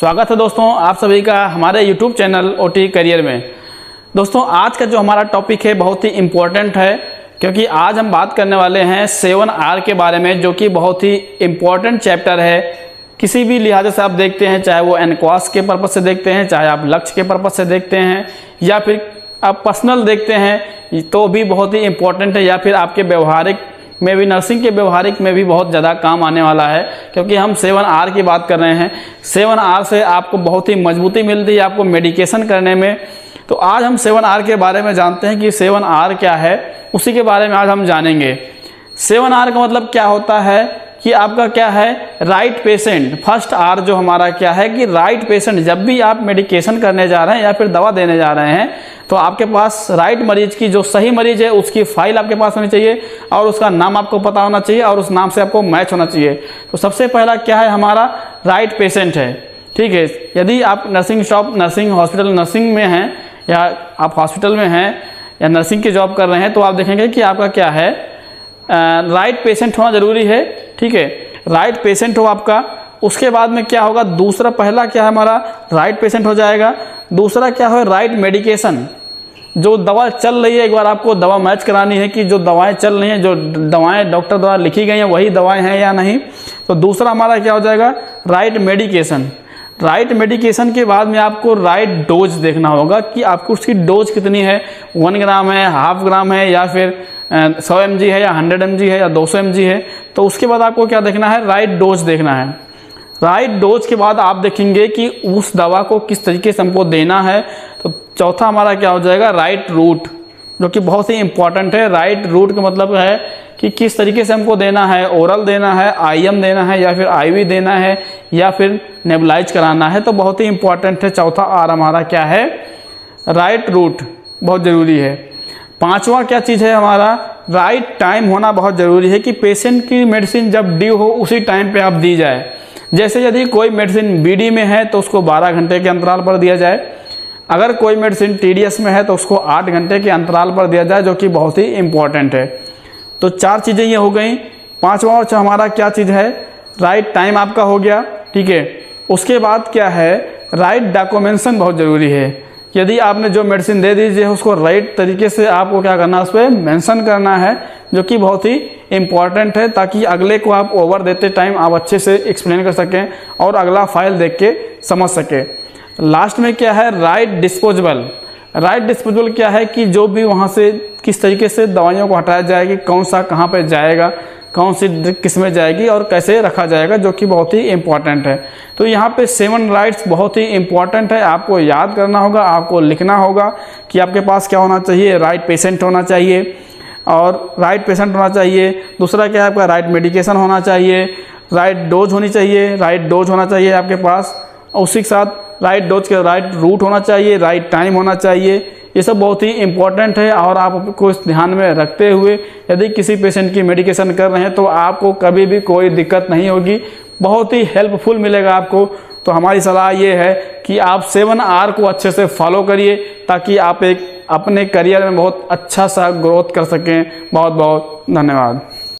स्वागत है दोस्तों आप सभी का हमारे YouTube चैनल ओटी करियर में। दोस्तों आज का जो हमारा टॉपिक है बहुत ही इम्पोर्टेंट है, क्योंकि आज हम बात करने वाले हैं 7R के बारे में, जो कि बहुत ही इम्पोर्टेंट चैप्टर है। किसी भी लिहाज से आप देखते हैं, चाहे वो एनक्वास के पर्पज से देखते हैं, चाहे आप लक्ष्य के पर्पज से देखते हैं, या फिर आप पर्सनल देखते हैं तो भी बहुत ही इम्पोर्टेंट है, या फिर आपके व्यवहारिक में भी, नर्सिंग के व्यवहारिक में भी बहुत ज़्यादा काम आने वाला है। क्योंकि हम 7R की बात कर रहे हैं। 7R से आपको बहुत ही मजबूती मिलती है आपको मेडिकेशन करने में। तो आज हम 7R के बारे में जानते हैं कि 7R क्या है, उसी के बारे में आज हम जानेंगे। 7R का मतलब क्या होता है कि आपका क्या है, राइट पेशेंट। फर्स्ट R जो हमारा क्या है कि राइट पेशेंट। जब भी आप मेडिकेशन करने जा रहे हैं या फिर दवा देने जा रहे हैं तो आपके पास राइट मरीज की, जो सही मरीज है उसकी फाइल आपके पास होनी चाहिए और उसका नाम आपको पता होना चाहिए और उस नाम से आपको मैच होना चाहिए। तो सबसे पहला क्या है, हमारा राइट पेशेंट है। ठीक है, यदि आप nursing shop, nursing hospital, nursing में हैं या आप हॉस्पिटल में हैं या नर्सिंग की जॉब कर रहे हैं, तो आप देखेंगे कि आपका क्या है, राइट पेशेंट होना जरूरी है। ठीक है, राइट पेशेंट हो आपका। उसके बाद में क्या होगा, दूसरा, पहला क्या है हमारा, राइट पेशेंट हो जाएगा। दूसरा क्या है, राइट मेडिकेशन। जो दवा चल रही है, एक बार आपको दवा मैच करानी है कि जो दवाएं चल रही हैं, जो दवाएं डॉक्टर द्वारा लिखी गई हैं वही दवाएं हैं या नहीं। तो दूसरा हमारा क्या हो जाएगा, राइट मेडिकेशन। राइट मेडिकेशन के बाद में आपको राइट डोज देखना होगा कि आपको उसकी डोज कितनी है, 1 ग्राम है, हाफ ग्राम है, या फिर 100 mg है, या 100 mg है, या 200 mg है। तो उसके बाद आपको क्या देखना है, राइट डोज देखना है। राइट डोज के बाद आप देखेंगे कि उस दवा को किस तरीके से हमको देना है। तो चौथा हमारा क्या हो जाएगा, राइट रूट, जो कि बहुत ही इंपॉर्टेंट है। राइट रूट का मतलब है कि किस तरीके से हमको देना है, ओरल देना है, IM देना है, या फिर IV देना है, या फिर नेबुलाइज कराना है। तो बहुत ही इंपॉर्टेंट है। चौथा R हमारा क्या है, राइट रूट, बहुत ज़रूरी है। पांचवा क्या चीज़ है हमारा, राइट टाइम होना बहुत ज़रूरी है कि पेशेंट की मेडिसिन जब ड्यू हो उसी टाइम पे आप दी जाए। जैसे यदि कोई मेडिसिन BD में है तो उसको 12 घंटे के अंतराल पर दिया जाए। अगर कोई मेडिसिन TDS में है तो उसको 8 घंटे के अंतराल पर दिया जाए, जो कि बहुत ही इंपॉर्टेंट है। तो 4 चीज़ें ये हो गई। पांचवा और हमारा क्या चीज़ है, राइट टाइम आपका हो गया। ठीक है, उसके बाद क्या है, राइट डॉक्यूमेंटेशन बहुत ज़रूरी है। यदि आपने जो मेडिसिन दे दीजिए उसको राइट तरीके से आपको क्या करना है, उस पर मैंशन करना है, जो कि बहुत ही इंपॉर्टेंट है, ताकि अगले को आप ओवर देते टाइम आप अच्छे से एक्सप्लेन कर सकें और अगला फाइल देख के समझ सके। लास्ट में क्या है, राइट डिस्पोजेबल। राइट डिस्पोजेबल क्या है कि जो भी वहाँ से किस तरीके से दवाइयों को हटाया जाएगी, कौन सा कहाँ पे जाएगा, कौन सी किस में जाएगी और कैसे रखा जाएगा, जो कि बहुत ही इंपॉर्टेंट है। तो यहाँ पे 7 राइट्स बहुत ही इंपॉर्टेंट है। आपको याद करना होगा, आपको लिखना होगा कि आपके पास क्या होना चाहिए, राइट पेशेंट होना चाहिए और राइट पेशेंट होना चाहिए। दूसरा क्या है आपका, राइट मेडिकेशन होना चाहिए, राइट डोज होनी चाहिए, राइट डोज होना चाहिए आपके पास, और उसी के साथ राइट डोज के राइट रूट होना चाहिए, राइट टाइम होना चाहिए। ये सब बहुत ही इंपॉर्टेंट है और आपको इस ध्यान में रखते हुए यदि किसी पेशेंट की मेडिकेशन कर रहे हैं तो आपको कभी भी कोई दिक्कत नहीं होगी, बहुत ही हेल्पफुल मिलेगा आपको। तो हमारी सलाह ये है कि आप 7R को अच्छे से फॉलो करिए, ताकि आप एक अपने करियर में बहुत अच्छा सा ग्रोथ कर सकें। बहुत बहुत धन्यवाद।